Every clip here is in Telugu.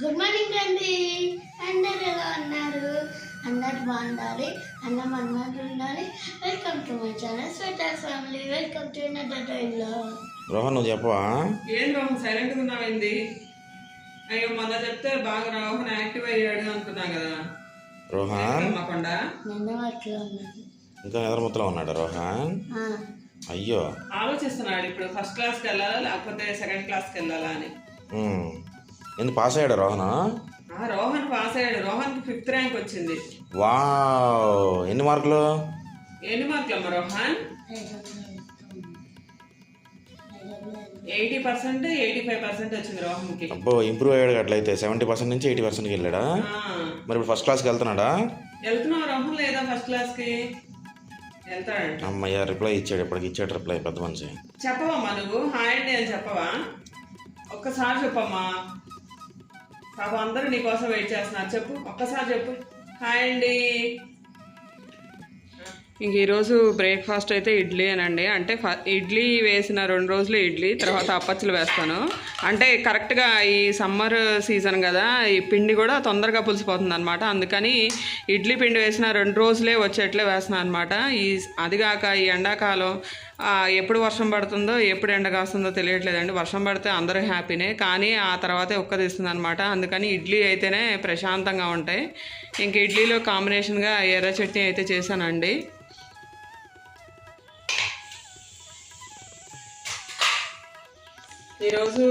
గుడ్ మార్నింగ్ అండి. అందరు ఎలా ఉన్నారు? అందరు బాగుండాలి, అన్నం అన్నట్టు ఉండాలి. Welcome to my channel sweater family. Welcome to another టైంలో. రోహన్ నువ్వు చెప్పవా? ఏం రోహన్ సైలెంట్గా ఉన్నావేంది? అయ్యో మొన్న చెప్తే బాగా రోహన్ యాక్టివ్ అయ్యాడు అనుకున్నా కదా. రోహన్ నిన్న వాటిలో ఉన్నాను. ఇంకా నిద్రముత్తలో ఉన్నాడు రోహన్. అయ్యో ఆలోచిస్తున్నాడు ఇప్పుడు ఫస్ట్ క్లాస్కి వెళ్ళాలా లేకపోతే సెకండ్ క్లాస్కి వెళ్ళాలా అని. ఎందుకు పాస్ అయ్యాడు రోహన్? రోహన్ పాస్ అయ్యాడు. రోహన్కి 5th ర్యాంక్ వచ్చింది. వావ్, ఎన్ని మార్కులు అమ్మ రోహన్? 80% 85% వచ్చింది రోహన్కి. అబ్బో, ఇంప్రూవ్ అయ్యాడు. అట్లయితే 70% నుంచి 80%కి వెళ్ళాడా? మరి ఇప్పుడు ఫస్ట్ క్లాస్కి వెళ్తున్నాడా? వెళ్తున్నావు రోహన్ లేదా ఫస్ట్ క్లాస్కి? వెళ్తాడంట. అమ్మయ్య, రిప్లై ఇచ్చాడు. ఇప్పటికి ఇచ్చాడు రిప్లై. పెద్ద మనిషి. చెప్పవమ్మా నువ్వు హాయ్ అండి అని చెప్పవా? ఒక్కసారి చెప్పమ్మా, పాప అందరూ నీకోసం వెయిట్ చేస్తున్నారు. చెప్పు, ఒక్కసారి చెప్పు హాయ్ అండి. ఇంక ఈరోజు బ్రేక్ఫాస్ట్ అయితే ఇడ్లీ అనండి. అంటే ఇడ్లీ వేసిన 2 రోజులు ఇడ్లీ, తర్వాత అప్పచ్చులు వేస్తాను. అంటే కరెక్ట్గా ఈ సమ్మర్ సీజన్ కదా, ఈ పిండి కూడా తొందరగా పులిసిపోతుంది అనమాట. అందుకని ఇడ్లీ పిండి వేసిన 2 రోజులే వచ్చేట్లే వేస్తున్నాను అనమాట. అదిగాక ఈ ఎండాకాలం ఎప్పుడు వర్షం పడుతుందో ఎప్పుడు ఎండ కాస్తుందో తెలియట్లేదండి. వర్షం పడితే అందరూ హ్యాపీనే, కానీ ఆ తర్వాతే ఉక్కదీస్తుంది అనమాట. అందుకని ఇడ్లీ అయితేనే ప్రశాంతంగా ఉంటాయి. ఇంక ఇడ్లీలో కాంబినేషన్గా ఎర్ర చట్నీ అయితే చేశానండి. ఈరోజు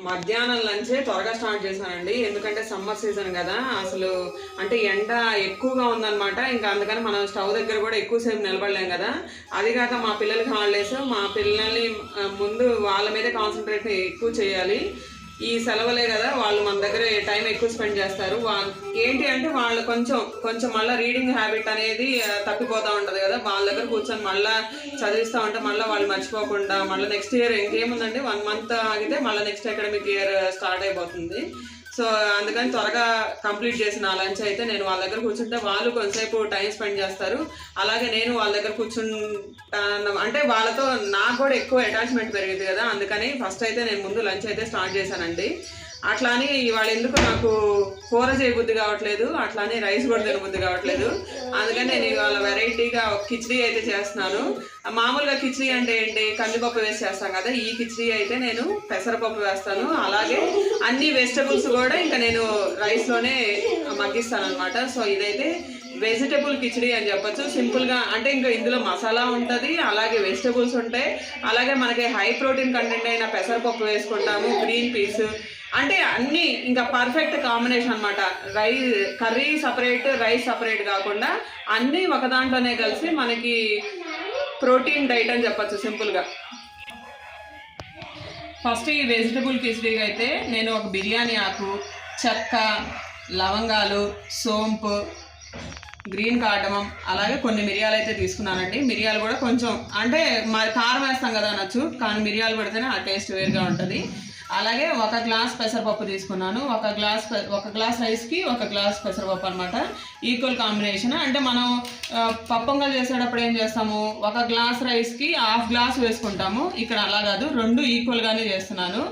మధ్యాహ్నం లంచే త్వరగా స్టార్ట్ చేశానండి. ఎందుకంటే సమ్మర్ సీజన్ కదా, అసలు అంటే ఎండ ఎక్కువగా ఉందన్నమాట. ఇంకా అందుకని మనం స్టవ్ దగ్గర కూడా ఎక్కువసేపు నిలబడలేం కదా. అది కాక మా పిల్లలకి హాలిడేస్, మా పిల్లల్ని ముందు వాళ్ళ మీదే కాన్సన్ట్రేట్ ఎక్కువ చేయాలి. ఈ సెలవులే కదా, వాళ్ళు మన దగ్గర టైం ఎక్కువ స్పెండ్ చేస్తారు. ఏంటి అంటే వాళ్ళు కొంచెం మళ్ళీ రీడింగ్ హ్యాబిట్ అనేది తప్పిపోతూ ఉంటుంది కదా. వాళ్ళ దగ్గర కూర్చొని మళ్ళీ చదివిస్తూ ఉంటే మళ్ళీ వాళ్ళు మర్చిపోకుండా మళ్ళీ నెక్స్ట్ ఇయర్ ఇంకేముందండి, 1 month ఆగితే మళ్ళీ నెక్స్ట్ అకాడమిక్ ఇయర్ స్టార్ట్ అయిపోతుంది. సో అందుకని త్వరగా కంప్లీట్ చేసిన లంచ్ అయితే నేను వాళ్ళ దగ్గర కూర్చుంటే వాళ్ళు కొంతసేపు టైం స్పెండ్ చేస్తారు. అలాగే నేను వాళ్ళ దగ్గర కూర్చుంటాను అంటే వాళ్ళతో నాకు కూడా ఎక్కువ అటాచ్మెంట్ పెరిగింది కదా. అందుకని ఫస్ట్ అయితే నేను ముందు లంచ్ అయితే స్టార్ట్ చేశానండి. అట్లా అని ఇవాళ ఎందుకు నాకు కూర చేయబుద్ధి కావట్లేదు, అట్లా అని రైస్ కూడా తినబుద్ధి కావట్లేదు. అందుకని నేను ఇవాళ వెరైటీగా ఒక కిచిడీ అయితే చేస్తున్నాను. మామూలుగా కిచిడీ అంటే ఏంటి, కందిపప్పు వేసి చేస్తాం కదా. ఈ కిచిడీ అయితే నేను పెసరపప్పు వేస్తాను. అలాగే అన్ని వెజిటబుల్స్ కూడా ఇంకా నేను రైస్లోనే మగ్గిస్తాను అనమాట. సో ఇదైతే వెజిటబుల్ కిచిడీ అని చెప్పొచ్చు. సింపుల్గా అంటే ఇంకా ఇందులో మసాలా ఉంటుంది, అలాగే వెజిటబుల్స్ ఉంటాయి, అలాగే మనకి హై ప్రోటీన్ కంటెంట్ అయిన పెసరపప్పు వేసుకుంటాము, గ్రీన్ పీస్, అంటే అన్నీ ఇంకా పర్ఫెక్ట్ కాంబినేషన్ అనమాట. కర్రీ సపరేట్, రైస్ సపరేట్ కాకుండా అన్నీ ఒక దాంట్లోనే కలిసి మనకి ప్రోటీన్ డైట్ అని చెప్పచ్చు సింపుల్గా. ఫస్ట్ ఈ వెజిటబుల్ కిచిడీ అయితే నేను ఒక బిర్యానీ ఆకు, చెక్క, లవంగాలు, సోంపు, గ్రీన్ కార్డమం, అలాగే కొన్ని మిరియాలు అయితే తీసుకున్నానండి. మిరియాలు కూడా కొంచెం అంటే మరి కారం వేస్తాం కదా అనొచ్చు, కానీ మిరియాలు పడితేనే ఆ టేస్ట్ వేరుగా ఉంటుంది. అలాగే 1 గ్లాస్ పెసరపప్పు తీసుకున్నాను. ఒక గ్లాస్ రైస్కి 1 గ్లాస్ పెసరపప్పు అనమాట. Equal combination. అంటే మనం పప్పొంగల్ చేసేటప్పుడు ఏం చేస్తాము, 1 గ్లాస్ రైస్కి 1/2 గ్లాస్ వేసుకుంటాము. ఇక్కడ అలా కాదు, 2 ఈక్వల్గానే చేస్తున్నాను.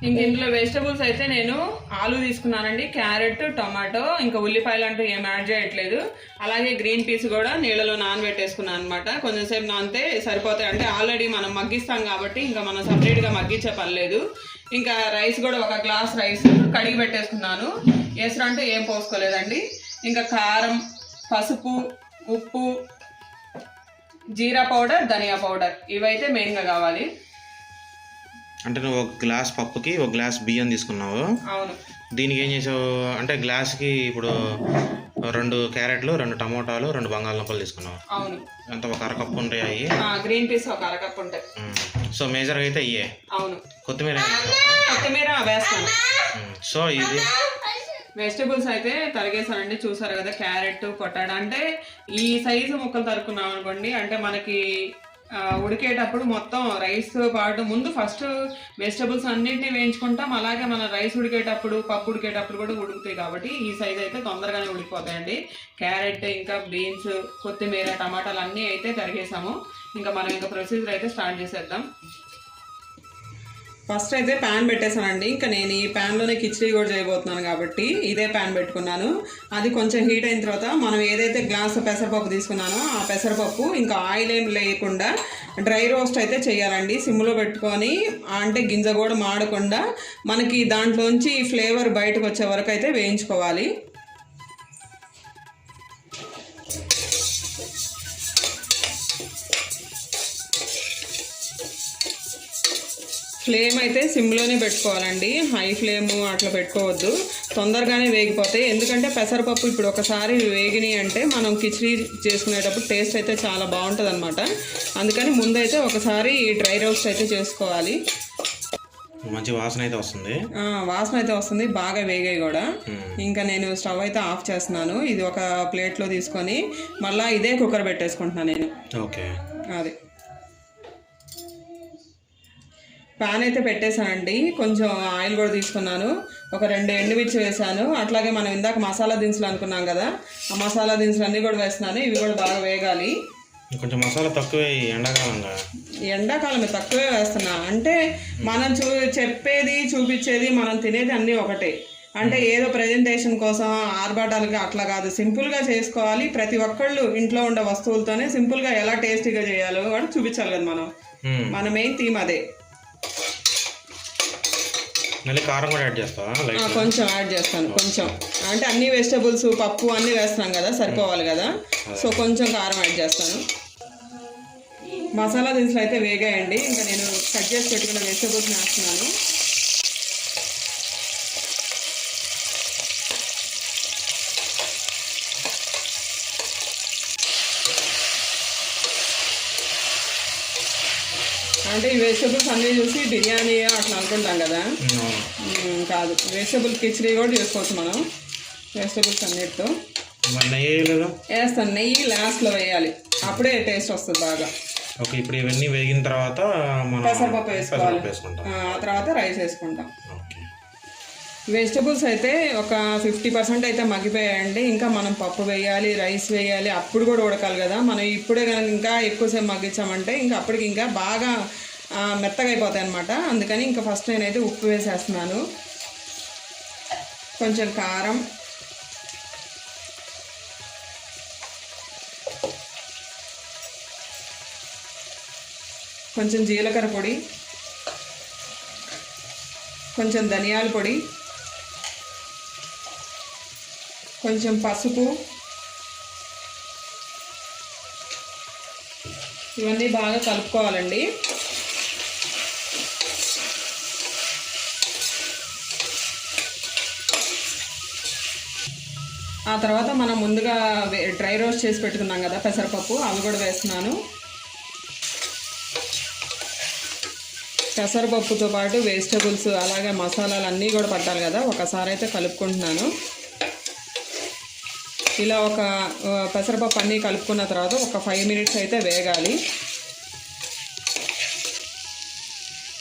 ఇంక ఇందులో వెజిటబుల్స్ అయితే నేను ఆలు తీసుకున్నానండి, క్యారెట్, టొమాటో, ఇంకా ఉల్లిపాయలు అంటూ ఏం యాడ్ చేయట్లేదు. అలాగే గ్రీన్ పీస్ కూడా నీళ్ళలో నానబెట్టేసుకున్నాను అనమాట. కొంచెంసేపు నానితే సరిపోతాయి. అంటే ఆల్రెడీ మనం మగ్గిస్తాం కాబట్టి ఇంకా మనం సపరేట్గా మగ్గించే పర్లేదు. ఇంకా రైస్ కూడా 1 గ్లాస్ రైస్ కడిగి పెట్టేసుకున్నాను. ఎసరు అంటే ఏం పోసుకోలేదండి. ఇంకా కారం, పసుపు, ఉప్పు, జీరా పౌడర్, ధనియా పౌడర్, ఇవైతే మెయిన్గా కావాలి. అంటే నువ్వు 1 గ్లాస్ పప్పుకి 1 గ్లాస్ బియ్యం తీసుకున్నావు. అవును. దీనికి ఏం చేసావు అంటే గ్లాస్కి ఇప్పుడు 2 క్యారెట్లు, 2 టమోటాలు, 2 బంగాళదుంపలు తీసుకున్నావు. అవును. అంత 1 అరకప్పు ఉంటాయి అవి. గ్రీన్ పీస్ 1 అరకప్పు ఉంటాయి. సో మేజర్గా అయితే ఇయ్యే. అవును. కొత్తిమీర వేస్తాను. సో ఇది వెజిటబుల్స్ అయితే తరిగేసానండి. చూసారు కదా, క్యారెట్, పొటాటో, అంటే ఈ సైజు ముక్కలు తరుక్కున్నాం అనుకోండి, అంటే మనకి ఉడికేటప్పుడు మొత్తం రైస్ పాటు ముందు ఫస్ట్ వెజిటబుల్స్ అన్నింటినీ వేయించుకుంటాం. అలాగే మన రైస్ ఉడికేటప్పుడు, పప్పు ఉడికేటప్పుడు కూడా ఉడుకుతాయి కాబట్టి ఈ సైజ్ అయితే తొందరగానే ఉడికిపోతాయండి. క్యారెట్, ఇంకా బీన్స్, కొత్తిమీర, టమాటాలు అన్నీ అయితే తరిగేసాము. ఇంకా మనం ఇంకా ప్రొసీజర్ అయితే స్టార్ట్ చేసేద్దాం. ఫస్ట్ అయితే ప్యాన్ పెట్టేశానండి. ఇంకా నేను ఈ ప్యాన్లోనే కిచిడి కూడా చేయబోతున్నాను కాబట్టి ఇదే ప్యాన్ పెట్టుకున్నాను. అది కొంచెం హీట్ అయిన తర్వాత మనం ఏదైతే గ్లాసు పెసరపప్పు తీసుకున్నానో ఆ పెసరపప్పు ఇంకా ఆయిల్ ఏం లేకుండా డ్రై రోస్ట్ అయితే చేయాలండి. సిమ్లో పెట్టుకొని, అంటే గింజ కూడా మాడకుండా మనకి దాంట్లోంచి ఫ్లేవర్ బయటకు వచ్చే వరకు అయితే వేయించుకోవాలి. ఫ్లేమ్ అయితే సిమ్లోనే పెట్టుకోవాలండి, హై ఫ్లేమ్ అట్లా పెట్టుకోవద్దు. తొందరగానే వేగిపోతాయి. ఎందుకంటే పెసరపప్పు ఇప్పుడు ఒకసారి వేగినాయి అంటే మనం కిచిడి చేసుకునేటప్పుడు టేస్ట్ అయితే చాలా బాగుంటుంది అనమాట. అందుకని ముందైతే ఒకసారి డ్రై రోస్ట్ అయితే చేసుకోవాలి. మంచి వాసన అయితే వస్తుంది. వాసన అయితే వస్తుంది, బాగా వేగాయి కూడా. ఇంకా నేను స్టవ్ అయితే ఆఫ్ చేస్తున్నాను. ఇది ఒక ప్లేట్లో తీసుకొని మళ్ళీ ఇదే కుక్కర్ పెట్టేసుకుంటున్నాను నేను. ఓకే, అది ప్యాన్ అయితే పెట్టేశానండి. కొంచెం ఆయిల్ కూడా తీసుకున్నాను. ఒక 2 ఎండుమిర్చి వేసాను. అట్లాగే మనం ఇందాక మసాలా దినుసులు అనుకున్నాం కదా, ఆ మసాలా దినుసులు అన్నీ కూడా వేస్తున్నాను. ఇవి కూడా బాగా వేగాలి. కొంచెం మసాలా తక్కువే ఎండాకాలమే తక్కువే వేస్తున్నా. అంటే మనం చెప్పేది చూపించేది మనం తినేది అన్నీ ఒకటే. అంటే ఏదో ప్రజెంటేషన్ కోసం ఆర్భాటాలుగా అట్లా కాదు, సింపుల్గా చేసుకోవాలి. ప్రతి ఒక్కళ్ళు ఇంట్లో ఉండే వస్తువులతోనే సింపుల్గా ఎలా టేస్టీగా చేయాలో కూడా చూపించాలి కదా మనం. మన మెయిన్ థీమ్ అదే. మళ్ళీ కారం కూడా యాడ్ చేస్తావా? కొంచెం యాడ్ చేస్తాను. కొంచెం అంటే అన్ని వెజిటబుల్స్ పప్పు అన్నీ వేస్తున్నాం కదా, సరిపోవాలి కదా. సో కొంచెం కారం యాడ్ చేస్తాను. మసాలా దినుసులు అయితే వేగాయండి. ఇంకా నేను కట్ చేసి పెట్టుకున్న వెజిటబుల్స్ వేస్తున్నాను. అంటే ఈ వెజిటబుల్స్ అన్నీ చూసి బిర్యానీ అట్లా అనుకుంటాం కదా, కాదు. వెజిటబుల్ కిచిడి కూడా చేసుకోవచ్చు మనం వెజిటబుల్స్ అన్నిటితో. వేస్తాను, నెయ్యి లాస్ట్లో వేయాలి, అప్పుడే టేస్ట్ వస్తుంది బాగా. ఓకే, ఇప్పుడు ఇవన్నీ వేగిన తర్వాత పెసరపప్పు వేసుకోవాలి. ఆ తర్వాత రైస్ వేసుకుంటాం. వెజిటబుల్స్ అయితే ఒక 50% అయితే మగ్గిపోయాయండి. ఇంకా మనం పప్పు వేయాలి, రైస్ వేయాలి, అప్పుడు కూడా ఉడకాలి కదా. మనం ఇప్పుడే కనుక ఇంకా ఎక్కువసేపు మగ్గించామంటే ఇంకా అప్పటికి ఇంకా బాగా మెత్తగా అయిపోతాయి అన్నమాట. అందుకని ఇంకా ఫస్ట్ నేనైతే ఉప్పు వేసేస్తున్నాను, కొంచెం కారం, కొంచెం జీలకర్ర పొడి, కొంచెం ధనియాల పొడి, కొంచెం పసుపు, ఇవన్నీ బాగా కలుపుకోవాలండి. ఆ తర్వాత మనం ముందుగా డ్రై రోస్ట్ చేసి పెట్టుకున్నాం కదా పెసరపప్పు, అవి కూడా వేస్తున్నాను. పెసరపప్పుతో పాటు వెజిటబుల్స్ అలాగే మసాలాలు అన్నీ కూడా పట్టాలి కదా, ఒకసారి అయితే కలుపుకుంటున్నాను. ఇలా ఒక పెసరపప్పు అన్నీ కలుపుకున్న తర్వాత ఒక 5 మినిట్స్ అయితే వేగాలి.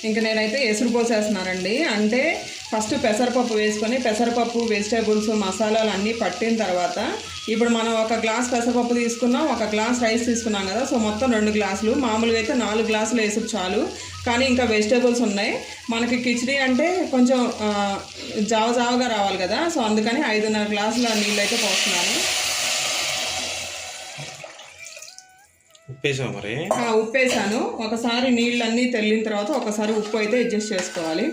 ఇంకా నేనైతే ఎసురు పోసేస్తున్నానండి. అంటే ఫస్ట్ పెసరపప్పు వేసుకొని పెసరపప్పు వెజిటేబుల్స్ మసాలాలు అన్నీ పట్టిన తర్వాత ఇప్పుడు మనం ఒక గ్లాస్ పెసరపప్పు తీసుకున్నాం, ఒక గ్లాస్ రైస్ తీసుకున్నాం కదా. సో మొత్తం 2 గ్లాసులు, మామూలుగా అయితే 4 గ్లాసులు ఎసురు చాలు. కానీ ఇంకా వెజిటేబుల్స్ ఉన్నాయి మనకి. కిచిడి అంటే కొంచెం జావగా రావాలి కదా, సో అందుకని 5.5 గ్లాసుల నీళ్ళు అయితే పోస్తున్నాను. ఉప్పేసాను. ఒకసారి నీళ్ళన్నీ తెల్లిన తర్వాత ఒకసారి ఉప్పు అయితే అడ్జస్ట్ చేసుకోవాలి.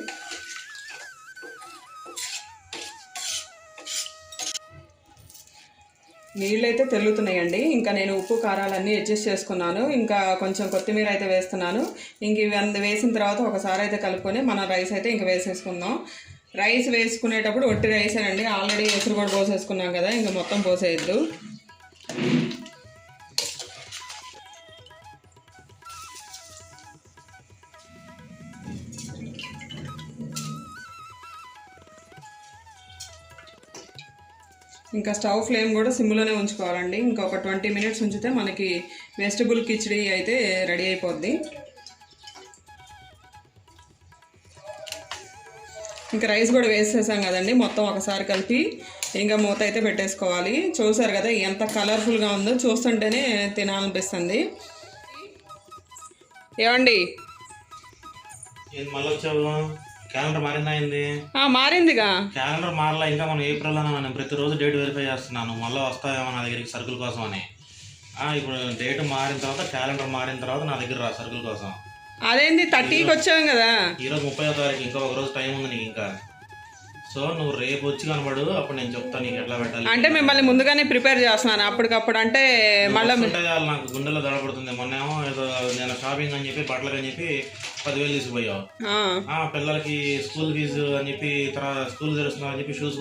నీళ్ళు అయితే తెల్లుతున్నాయండి. ఇంకా నేను ఉప్పు కారాలన్నీ అడ్జస్ట్ చేసుకున్నాను. ఇంకా కొంచెం కొత్తిమీర అయితే వేస్తున్నాను. ఇంక ఇవి వేసిన తర్వాత ఒకసారి అయితే కలుపుకొని మనం రైస్ అయితే ఇంకా వేసేసుకుందాం. రైస్ వేసుకునేటప్పుడు ఒట్టి రైసేనండి, ఆల్రెడీ ఎసురు కూడా పోసేసుకున్నాం కదా, ఇంకా మొత్తం పోసేయద్దు. ఇంకా స్టవ్ ఫ్లేమ్ కూడా సిమ్లోనే ఉంచుకోవాలండి. ఇంకొక 20 మినిట్స్ ఉంచితే మనకి వెజిటబుల్ కిచిడి అయితే రెడీ అయిపోద్ది. ఇంకా రైస్ కూడా వేసేసాం కదండి, మొత్తం ఒకసారి కలిపి ఇంకా మూత అయితే పెట్టేసుకోవాలి. చూసారు కదా ఎంత కలర్ఫుల్గా ఉందో, చూస్తుంటేనే తినాలనిపిస్తుంది. ఏమండి ఏంది మళ్ళీ వచ్చావు? క్యాలెండర్ మారిందా అయింది? మారిందిగా. క్యాలెండర్ మారలా ఇంకా, మనం ఏప్రిల్లో నేను ప్రతిరోజు డేట్ వెరిఫై చేస్తున్నాను, మళ్ళీ వస్తాయేమో నా దగ్గరికి సరుకుల కోసం అని. ఇప్పుడు డేట్ మారిన తర్వాత, క్యాలెండర్ మారిన తర్వాత నా దగ్గర రా సరుకుల కోసం. అదేంటి 30కి వచ్చాం కదా. ఈరోజు 30వ తారీఖు, ఇంకా ఒక రోజు టైం ఉంది నీకు ఇంకా. సో నువ్వు రేపు వచ్చి కనబడు, అప్పుడు నేను చెప్తాను నీకు ఎట్లా పెట్టాలి. అంటే మిమ్మల్ని ముందుగానే ప్రిపేర్ చేస్తున్నాను అప్పటికప్పుడు. అంటే మళ్ళీ నాకు గుండెలో దడపడుతుంది. మొన్నేమో ఏదో నేను షాపింగ్ అని చెప్పి బట్టలకి అని చెప్పి 10,000 తీసుకుపోయావు. పిల్లలకి స్కూల్ ఫీజు అని చెప్పి, తర్వాత స్కూల్ తెరుస్తున్నావు అని చెప్పి షూస్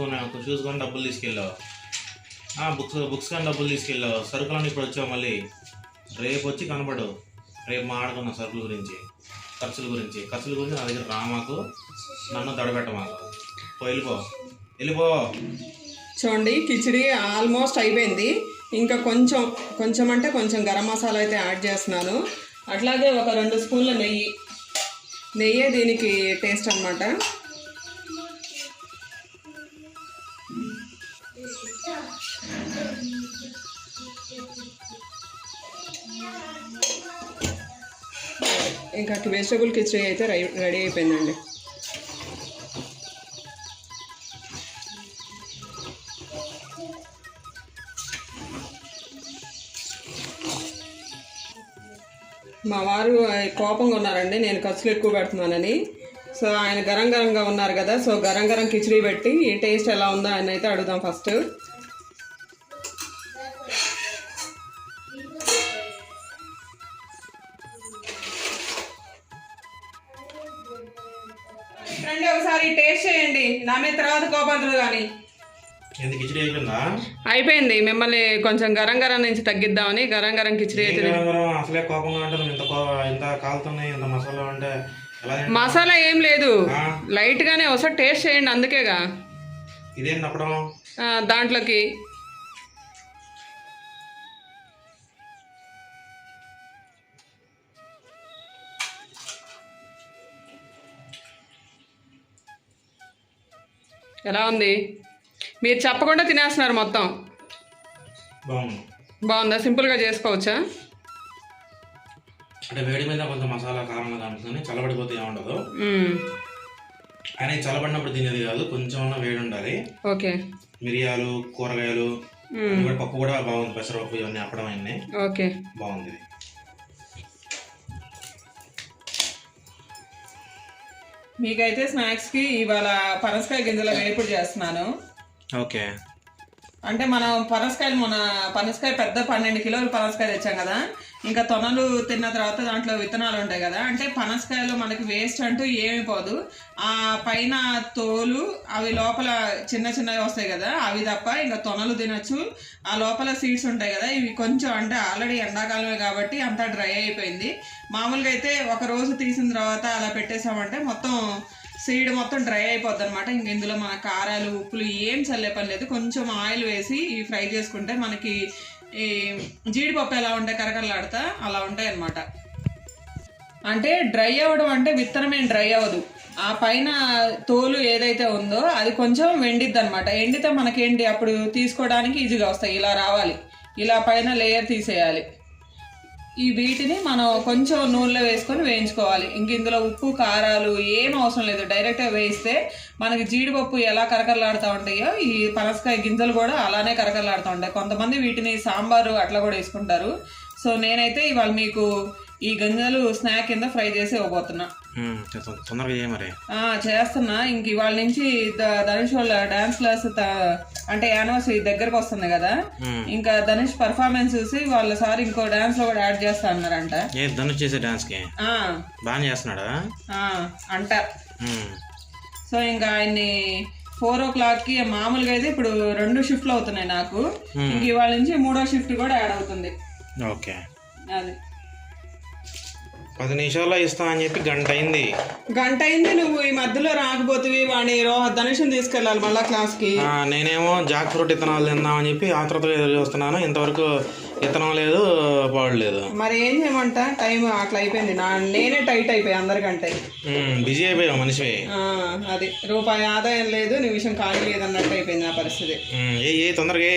కొని డబ్బులు తీసుకెళ్ళావు. బుక్స్ కానీ డబ్బులు తీసుకెళ్ళావు. సరుకులని ఇప్పుడు వచ్చావు మళ్ళీ. రేపు వచ్చి కనబడు, రేపు మాట్లాడుకున్నాం సరుకుల గురించి, ఖర్చుల గురించి నా దగ్గర రామాకు, నన్ను దడబెట్టమాకు. వెళ్ళిపో. చూడండి, కిచిడి ఆల్మోస్ట్ అయిపోయింది. ఇంకా కొంచెం అంటే కొంచెం గరం మసాలా అయితే యాడ్ చేస్తున్నాను. అట్లాగే ఒక 2 స్పూన్ల నెయ్యి దీనికి టేస్ట్ అన్నమాట. ఇంకా వెజిటబుల్ కిచిడి అయితే రెడీ అయిపోయిందండి. మా వారు కోపంగా ఉన్నారండి, నేను ఖర్చులు ఎక్కువ పెడుతున్నానని. సో ఆయన గరంగా ఉన్నారు కదా, సో గరం కిచిడి పెట్టి ఈ టేస్ట్ ఎలా ఉందో ఆయన అయితే అడుగుదాం ఫస్ట్. రండి ఒకసారి టేస్ట్ చేయండి, నా మీద తర్వాత కోపడదు కానీ. కిచిడి అయిపోయిందా? అయిపోయింది. మిమ్మల్ని కొంచెం గరం నుంచి తగ్గిద్దామని గరం కిచిడి అయితే. అసలే కోపంగా ఉంటాను, ఇంత కాలుతున్నాయి, ఇంత మసాలా అంటే మసాలా ఏం లేదు, లైట్ గానే ఒకసారి టేస్ట్ చేయండి, అందుకేగా. ఇదేంటి అప్పడం? దాంట్లోకి ఎలా ఉంది? మీరు చెప్పకుండా తినేస్తున్నారు మొత్తం. బాగుందా? సింపుల్గా చేసుకోవచ్చా? అంటే వేడి మీద కొంచెం మసాలా కారంగా కలుపుకొని చల్లబడిపోతే ఏముండదు. కానీ చల్లబడినప్పుడు తినేది కాదు, కొంచెం వేడి ఉండాలి. ఓకే. మిరియాలు, కూరగాయలు, పప్పు కూడా బాగుంది, పెసరపప్పు ఇవన్నీ అప్పడం అన్నీ. ఓకే, బాగుంది. మీకైతే స్నాక్స్కి ఇవాళ పనసకాయ గింజల వేపుడు చేస్తున్నాను. ఓకే. అంటే మనం పనసకాయ పెద్ద 12 కిలోలు పనసకాయ తెచ్చాం కదా. ఇంకా తొనలు తిన్న తర్వాత దాంట్లో విత్తనాలు ఉంటాయి కదా. అంటే పనసకాయలో మనకి వేస్ట్ అంటూ ఏమీ పోదు. ఆ పైన తోలు అవి లోపల చిన్నవి వస్తాయి కదా, అవి తప్ప ఇంకా తొనలు తినచ్చు. ఆ లోపల సీడ్స్ ఉంటాయి కదా, ఇవి కొంచెం అంటే ఆల్రెడీ ఎండాకాలమే కాబట్టి అంతా డ్రై అయిపోయింది. మామూలుగా అయితే ఒక రోజు తీసిన తర్వాత అలా పెట్టేసామంటే మొత్తం సీడ్ మొత్తం డ్రై అయిపోద్ది అనమాట. ఇంక ఇందులో మన కారాలు, ఉప్పులు ఏం చల్లే పని లేదు. కొంచెం ఆయిల్ వేసి ఫ్రై చేసుకుంటే మనకి ఈ జీడిపప్పు ఎలా ఉంటాయి కరకరలాడుతా అలా ఉంటాయి అన్నమాట. అంటే డ్రై అవ్వడం అంటే విత్తనం ఏం డ్రై అవ్వదు, ఆ పైన తోలు ఏదైతే ఉందో అది కొంచెం ఎండిద్ది అనమాట. ఎండితే మనకేంటి అప్పుడు తీసుకోవడానికి ఈజీగా వస్తాయి. ఇలా రావాలి, ఇలా పైన లేయర్ తీసేయాలి. ఈ వీటిని మనం కొంచెం నూనెలో వేసుకొని వేయించుకోవాలి. ఇంక ఇందులో ఉప్పు కారాలు ఏం అవసరం లేదు, డైరెక్ట్గా వేయిస్తే మనకి జీడిపప్పు ఎలా కరకరలాడుతూ ఉంటాయో ఈ పనసకాయ గింజలు కూడా అలానే కరకరలాడుతూ ఉంటాయి. కొంతమంది వీటిని సాంబారు అట్లా కూడా వేసుకుంటారు. సో నేనైతే ఇవాళ మీకు ఈ గింజలు స్నాక్ కింద ఫ్రై చేసి ఇవ్వబోతున్నా. చేస్తున్నా. ఇంక ఇవాళ నుంచి ధనుష్ వాళ్ళ డాన్స్ క్లాస్ అంటే యానివర్సరీ దగ్గరకు వస్తుంది కదా, ఇంకా ధనుష్ పర్ఫార్మెన్స్ చూసి వాళ్ళ సార్ ఇంకో డాన్స్ లో కూడా యాడ్ చేస్తా అన్నారంట. ధనుష్ చేసే డాన్స్ కి బాగా చేస్తున్నాడా అంట. సో ఇంకా ఆయన్ని 4 o'clockకి మామూలుగా అయితే ఇప్పుడు 2 షిఫ్ట్లు అవుతున్నాయి నాకు. ఇంక ఇవాళ నుంచి 3వ షిఫ్ట్ కూడా యాడ్ అవుతుంది. ఓకే. అది 10 నిమిషాల్లో ఇస్తా అని చెప్పి గంట అయింది. నువ్వు ఈ మధ్యలో రాకపోతే వాడిని ధనుషుని తీసుకెళ్ళాలి మళ్ళా క్లాస్కి. నేనేమో జాక్ ఫ్రూట్ ఇత్తనాలు తిందామని చెప్పి ఆత్రతగా ఎదురు చూస్తున్నాను. ఇంతవరకు ఇత్తనం లేదు, పాడు లేదు. మరి ఏం చేయమంట, టైం అట్లా అయిపోయింది. నేనే టైట్ అయిపోయి అందరికంటే. బిజీ అయిపోయావు మనిషి. అది రూపాయి ఆదాయం లేదు, నిమిషం ఖాళీ లేదు అన్నట్టు అయిపోయింది నా పరిస్థితి. ఏ తొందరగా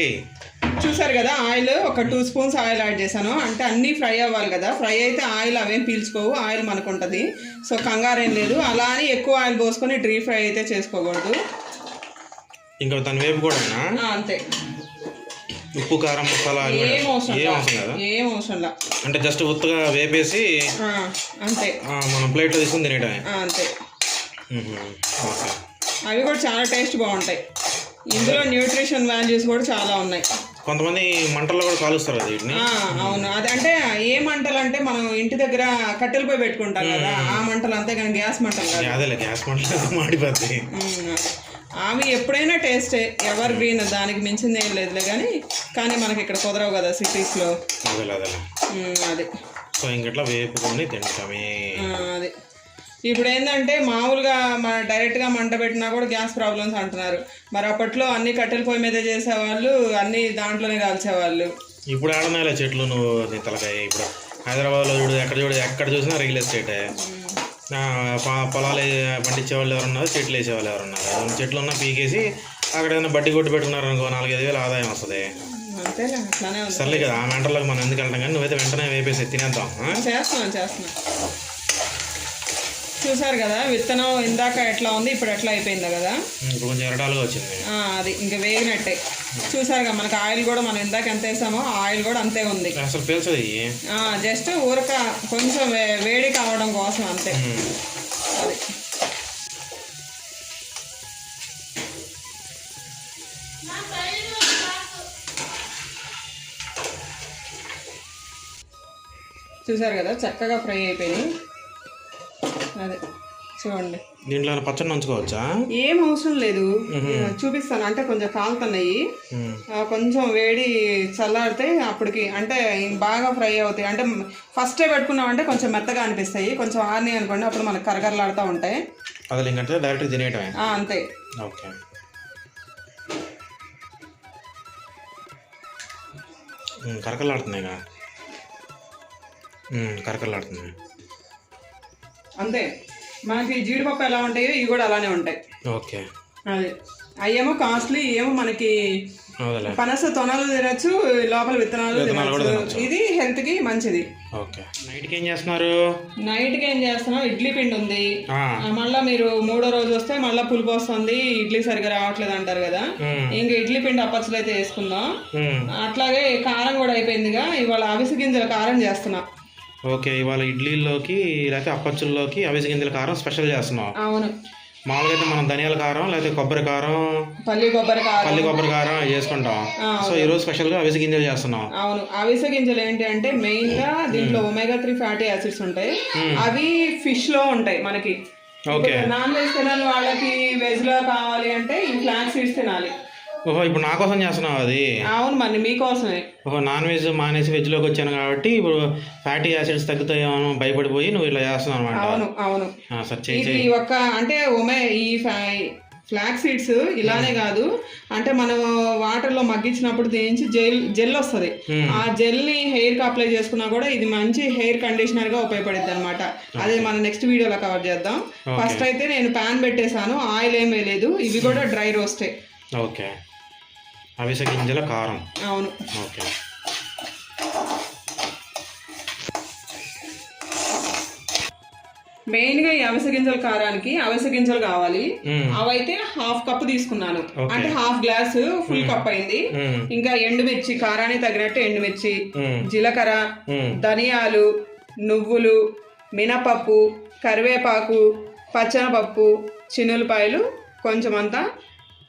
చూసారు కదా ఆయిల్ ఒక 2 స్పూన్స్ ఆయిల్ యాడ్ చేశాను. అంటే అన్నీ ఫ్రై అవ్వాలి కదా, ఫ్రై అయితే ఆయిల్ అవేం పీల్చుకోవు, ఆయిల్ మనకు ఉంటుంది. సో కంగారేం లేదు. అలా అని ఎక్కువ ఆయిల్ పోసుకొని డీప్ ఫ్రై అయితే చేసుకోకూడదు. ఇంకా దాని వేపు కూడా అంతే. ఉప్పు కారం మసాలా ఏం అవసరం లేదు. అంటే జస్ట్ ఉత్తగా వేపేసి అంతే మనం ప్లేట్లో తీసుకుని తినేయడమే. అంతే. ఓకే. అవి కూడా చాలా టేస్ట్ బాగుంటాయి. ఇందులో న్యూట్రిషన్ వాల్యూస్ కూడా చాలా ఉన్నాయి. కొంతమంది మంటల్లో కూడా కాలుస్తారు అది వీటిని. అవును. అది అంటే ఏ మంటలు అంటే మనం ఇంటి దగ్గర కట్టెలు పోయి పెట్టుకుంటాం కదా, ఆ మంటలు. అంతే కానీ గ్యాస్ మంటలు కాదు. అదేలే, గ్యాస్ మంటలు మాడిపోతాయి. అవి ఎప్పుడైనా టేస్టే, ఎవర్ గ్రీన్, దానికి మించింది ఏం లేదులే. కానీ మనకి ఇక్కడ కుదరవు కదా సిటీస్లో. అది సో ఇంకట్లా వేపుకొని తింటామే. అది ఇప్పుడు ఏంటంటే మామూలుగా మన డైరెక్ట్గా మంట పెట్టినా కూడా గ్యాస్ ప్రాబ్లమ్స్ అంటున్నారు. మరి అప్పట్లో అన్ని కట్టెల పొయ్యి మీద చేసేవాళ్ళు, అన్ని దాంట్లోనే కాల్చేవాళ్ళు. ఇప్పుడు ఆడనాలే చెట్లు నువ్వు తలకాయ. ఇప్పుడు హైదరాబాద్లో ఎక్కడ చూసినా రియల్ ఎస్టేటే. పొలాలు పండించే వాళ్ళు ఎవరున్నారు, చెట్లు వేసేవాళ్ళు ఎవరున్నారు. చెట్లు ఉన్నా పీకేసి అక్కడ ఏదైనా బడ్డీ కొట్టు పెట్టుకున్నారు అనుకో, 4-5 వేలు ఆదాయం వస్తుంది. సర్లే కదా, ఆ మెంటర్లోకి మనం ఎందుకు వెళ్తాం. కానీ నువ్వైతే వెంటనే వేపేసి తినేద్దాం. చేస్తున్నాను. చూసారు కదా విత్తనం ఇందాక ఎట్లా ఉంది, ఇప్పుడు ఎట్లా అయిపోయిందో కదా. ఇప్పుడు కొంచెం ఎరడాలుగా వచ్చింది. అది ఇంకా వేగినట్టే. చూసారుగా మనకి ఆయిల్ కూడా మనం ఇందాక ఎంత వేసామో ఆయిల్ కూడా అంతే ఉంది. అసలు పీల్చదు. జస్ట్ ఊరక కొంచెం వేడి కావడం కోసం అంతే. అది చూసారు కదా చక్కగా ఫ్రై అయిపోయినాయి. అదే చూడండి. దీంట్లో పచ్చడి నంచుకోవచ్చా? ఏం అవసరం లేదు, చూపిస్తాను. అంటే కొంచెం కాలుతున్నాయి, కొంచెం వేడి చల్లారితే అప్పటికి అంటే బాగా ఫ్రై అవుతాయి. అంటే ఫస్టే పెట్టుకున్నామంటే కొంచెం మెత్తగా అనిపిస్తాయి, కొంచెం ఆరినాయి అనుకోండి అప్పుడు మనకు కరకరలాడుతూ ఉంటాయి. అదే ఇంకంటే డైరెక్ట్ తినేయటమే. అంతే. ఓకే. కరకరలాడుతున్నాయిగా, కరకరలాడుతున్నాయి అంతే. మనకి జీడిపప్పు ఎలా ఉంటాయో ఇవి కూడా అలానే ఉంటాయి. ఓకే. అది అయ్యేమో కాస్ట్లీ, ఏమో మనకి పనస తొనలు తినచ్చు, లోపల విత్తనాలు తినచ్చు. ఇది హెల్త్ కి మంచిది. ఓకే. నైట్కి ఏం చేస్తున్నారు? నైట్కి ఏం చేస్తున్నాం, ఇడ్లీ పిండి ఉంది. మళ్ళీ మీరు 3వ రోజు వస్తే మళ్ళీ పులుపు వస్తుంది, ఇడ్లీ సరిగ్గా రావట్లేదు అంటారు కదా. ఇంకా ఇడ్లీ పిండి అప్పచ్చులు అయితే వేసుకుందాం. అట్లాగే కారం కూడా అయిపోయిందిగా, ఇవాళ అవిసె గింజల కారం చేస్తున్నా. ఓకే. ఇవాళ ఇడ్లీలోకి లేకపోతే అప్పచ్చుల్లోకి అవిసె గింజల కారం స్పెషల్ చేస్తున్నాం. అవును. మామూలుగా అయితే మనం ధనియాల కారం లేకపోతే కొబ్బరి కారం, పల్లి కొబ్బరి కారం చేసుకుంటాం. సో ఈ రోజు స్పెషల్ గా అవిసె గింజలు చేస్తున్నాం. అవును. అవిసె గింజలు ఏంటి అంటే మెయిన్ గా దీంట్లో omega-3 ఫ్యాటీ యాసిడ్స్ ఉంటాయి. అవి ఫిష్ లో ఉంటాయి మనకి. నాన్ వెజ్ తినాలి వాళ్ళకి వెజ్ లో కావాలి అంటే ఈ ఫ్లాక్స్ సీడ్స్ తినాలి. ఓహో, ఇప్పుడు నా కోసం చేస్తున్నావు అది? అవును, మరి మీకోసమే. ఓహో, నాన్ వెజ్ మానేసి వెజ్లోకి వచ్చాను కాబట్టి ఇప్పుడు ఫ్యాటీ యాసిడ్స్ తగ్గుతాయేమో భయపడిపోయి నువ్వు ఇలా చేస్తున్నావు అనమాట. అవును అవును. ఇది ఒక అంటే ఈ ఫ్లాక్ సీడ్స్ ఇలానే కాదు, అంటే మనం వాటర్లో మగ్గించినప్పుడు దీనికి జెల్ వస్తుంది. ఆ జెల్ని హెయిర్కి అప్లై చేసుకున్నా కూడా ఇది మంచి హెయిర్ కండిషనర్గా ఉపయోగపడుద్ది అనమాట. అదే మనం నెక్స్ట్ వీడియోలో కవర్ చేద్దాం. ఫస్ట్ అయితే నేను ప్యాన్ పెట్టేశాను, ఆయిల్ ఏం వేయలేదు. ఇవి కూడా డ్రై రోస్టే. ఓకే. అవిసె గింజల కారం. అవును. ఓకే. మెయిన్ గా ఈ అవిసె గింజల కారానికి అవిసె గింజలు కావాలి. అవైతే 1/2 కప్ తీసుకున్నాను, అంటే 1/2 గ్లాస్ ఫుల్ కప్ అయింది. ఇంకా ఎండుమిర్చి, కారానికి తగినట్టు ఎండుమిర్చి, జీలకర్ర, ధనియాలు, నువ్వులు, మినపప్పు, కరివేపాకు, పచ్చనపప్పు, చిన్నులపాయలు, కొంచెం అంతా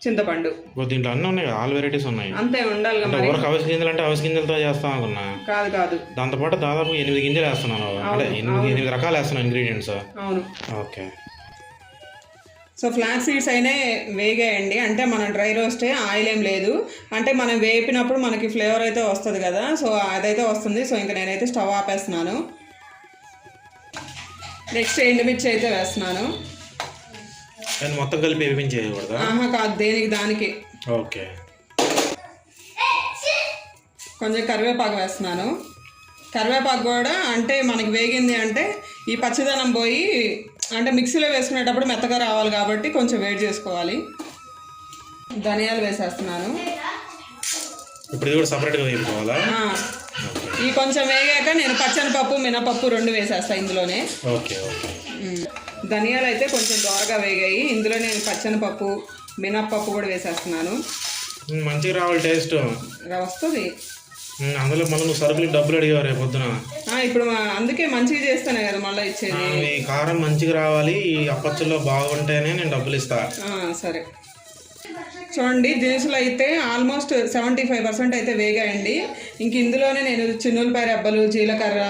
చింతపండు. దీంట్లో అన్నీ ఉన్నాయి, ఆల్ వెరైటీస్ ఉన్నాయి. అంతే ఉండాలి కదా. అవిసె గింజలు అంటే అవిసె గింజలతో చేస్తాం అనుకున్నా. కాదు. దాంతోపాటు దాదాపు 8 గింజలు వేస్తున్నాను, అంటే 8 రకాలు వేస్తున్నాను ఇంగ్రీడియంట్స్. అవును. ఓకే. సో ఫ్లాక్ సీడ్స్ అయినా వేగేయండి, అంటే మనం డ్రై రోస్టే, ఆయిల్ ఏం లేదు. అంటే మనం వేపినప్పుడు మనకి ఫ్లేవర్ అయితే వస్తుంది కదా, సో అదైతే వస్తుంది. సో ఇంకా నేనైతే స్టవ్ ఆపేస్తున్నాను. నెక్స్ట్ ఎండుమిర్చి అయితే వేస్తున్నాను. మొత్తం కలిపి వేపించేయకూడదా? కాదు, దేనికి దానికి. ఓకే. కొంచెం కరివేపాకు వేస్తున్నాను. కరివేపాకు కూడా అంటే మనకి వేగింది అంటే ఈ పచ్చిదనం పోయి, అంటే మిక్సీలో వేసుకునేటప్పుడు మెత్తగా రావాలి కాబట్టి కొంచెం వేడి చేసుకోవాలి. ధనియాలు వేసేస్తున్నాను. ఇప్పుడు ఇది కూడా సపరేట్గా వేపుకోవాలా? ఈ కొంచెం వేగాక నేను పచ్చనిపప్పు మినపప్పు 2 వేసేస్తాను ఇందులోనే. Okay okay. ధనియాలు అయితే కొంచెం దోరగా వేగాయి, ఇందులో నేను పచ్చనిపప్పు మినపప్పు కూడా వేసేస్తున్నాను. మంచిగా రావాలి టేస్ట్ వస్తుంది. అందులో మళ్ళీ నువ్వు సరుకులు డబ్బులు అడిగావు రేపు పొద్దున. ఇప్పుడు అందుకే మంచిగా చేస్తానే కదా మళ్ళీ ఇచ్చేది. ఈ కారం మంచిగా రావాలి, ఈ అప్పచ్చుల్లో బాగుంటేనే నేను డబ్బులు ఇస్తా. సరే చూడండి, దినుసులు అయితే ఆల్మోస్ట్ 75% అయితే వేగాయండి. ఇంక ఇందులోనే నేను చిన్నులపాయ రెబ్బలు, జీలకర్ర,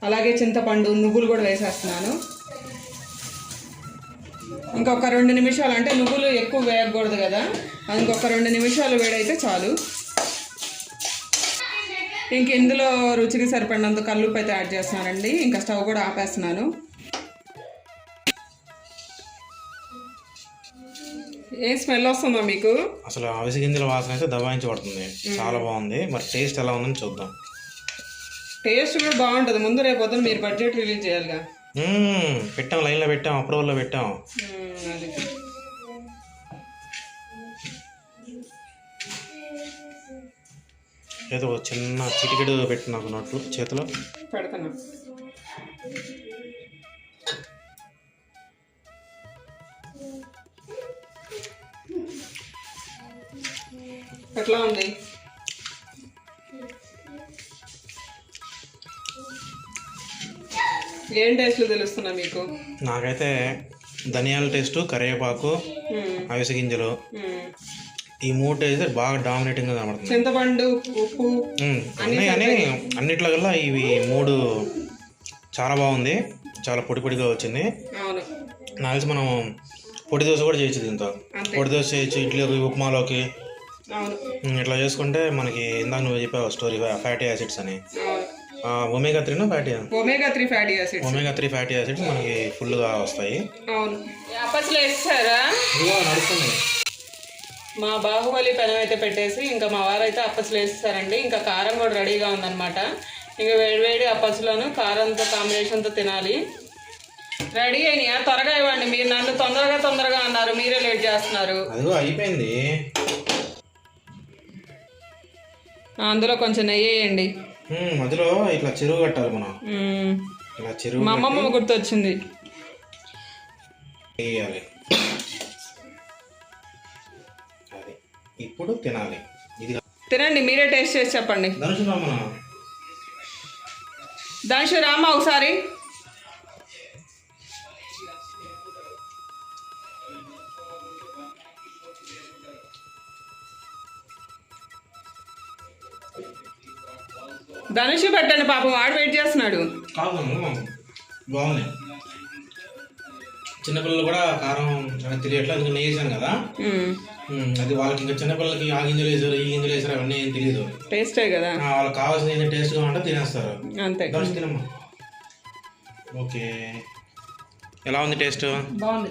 అలాగే చింతపండు, నువ్వులు కూడా వేసేస్తున్నాను. ఇంకొక 2 నిమిషాలు, అంటే నువ్వులు ఎక్కువ వేయకూడదు కదా, ఇంకొక 2 నిమిషాలు వేడైతే చాలు. ఇంక ఇందులో రుచికి సరిపడినంత కల్లుప్పు అయితే యాడ్ చేస్తున్నానండి. ఇంకా స్టవ్ కూడా ఆపేస్తున్నాను. ఏ స్మెల్ వస్తుందా మీకు? అసలు అవిసె గింజల వాసన అయితే దబాయించి పడుతుంది. చాలా బాగుంది. మరి టేస్ట్ ఎలా ఉందని చూద్దాం. టేస్ట్ కూడా బాగుంటుంది. ముందు రేపు పొద్దున మీరు బడ్జెట్ రిలీజ్ చేయాలిగా. పెట్టాం, లైన్లో పెట్టాం, అప్రూవల్లో పెట్టాం. ఏదో చిన్న చిటికెడు పెట్టి నాకు నోట్లు చేతిలో పెడతాను. ఎట్లా ఉంది? ఏం టేస్ట్లు తెలుస్తున్నా మీకు? నాకైతే ధనియాల టేస్ట్, కరివేపాకు, అవిసె గింజలు, ఈ 3 టేస్ట్ బాగా డామినేటింగ్గా కనబడుతుంది. చింతపండు, ఉప్పు అన్నీ కానీ అన్నిట్లో కల్లా ఇవి 3 చాలా బాగుంది. చాలా పొడి పొడిగా వచ్చింది. అవును, నాకు తెలిసి మనం పొడి దోశ కూడా చేయొచ్చు దీంతో. పొడి దోశ చేయొచ్చు, ఇడ్లీకి, ఉప్మాలోకి. ఇట్లా చేసుకుంటే మనకి ఇందాక నువ్వు చెప్పావు స్టోరీ ఫ్యాటీ యాసిడ్స్ అని. ఒమేగా 3 ఒమేగా 3 ఫ్యాటీ యాసిడ్స్ మనకి ఫుల్గా వస్తాయి. అవును. అప్పచ్చులు వేస్తారా? నడుస్తుంది. మా బాహుబలి పెనం అయితే పెట్టేసి ఇంకా మా వారైతే అప్పచ్చులు వేస్తారండి. ఇంకా కారం కూడా రెడీగా ఉందన్నమాట. ఇంకా వేడివేడి అప్పచ్చులను కారంతో కాంబినేషన్తో తినాలి. రెడీ అయినాయా? త్వరగా ఇవ్వండి. మీరు నన్ను తొందరగా అన్నారు, మీరే లేట్ చేస్తున్నారు. అయిపోయింది. అందులో కొంచెం నెయ్యి వేయండి. మధ్యలో ఇట్లా చెరువు కట్టాలి మనం. ఇలా చెరువు మా అమ్మమ్మ గుర్తొచ్చింది. వేయాలి. అది ఇప్పుడు తినాలి. ఇది తినండి, మీరే టేస్ట్ చేసి చెప్పండి. ధనుషు రామా ఒకసారి. ధనుషు పెట్టండి, పాపం వాడు వెయిట్ చేస్తున్నాడు. బాగుంది. చిన్నపిల్లలు కూడా కారం తెలియట్లేదు, అందుకని నెయ్యి వేసాను కదా. అది వాళ్ళకి ఇంకా చిన్నపిల్లలకి ఆ గింజలు వేసారు, ఈ గింజలు వేసారు, అవన్నీ ఏం తెలియదు. టేస్టే కదా, వాళ్ళకి కావాల్సిన టేస్ట్గా ఉంటే తినేస్తారు. అంతే. తినమ్మా. ఓకే, ఎలా ఉంది టేస్ట్? బాగుంది.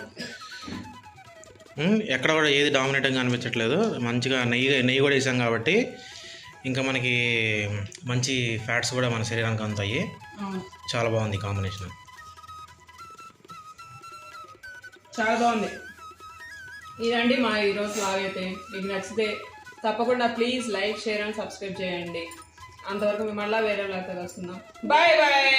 ఎక్కడ కూడా ఏది డామినేటింగ్గా అనిపించట్లేదు. మంచిగా నెయ్యి కూడా వేసాం కాబట్టి ఇంకా మనకి మంచి ఫ్యాట్స్ కూడా మన శరీరానికి అందుతాయి. చాలా బాగుంది కాంబినేషన్. చాలా బాగుంది. ఇదండి మా ఈరోజు వ్లాగ్ అయితే. మీకు నచ్చితే తప్పకుండా please like, share and subscribe చేయండి. అంతవరకు మేము మళ్ళీ వేరే వ్లాగ్తో వస్తున్నాం. Bye bye.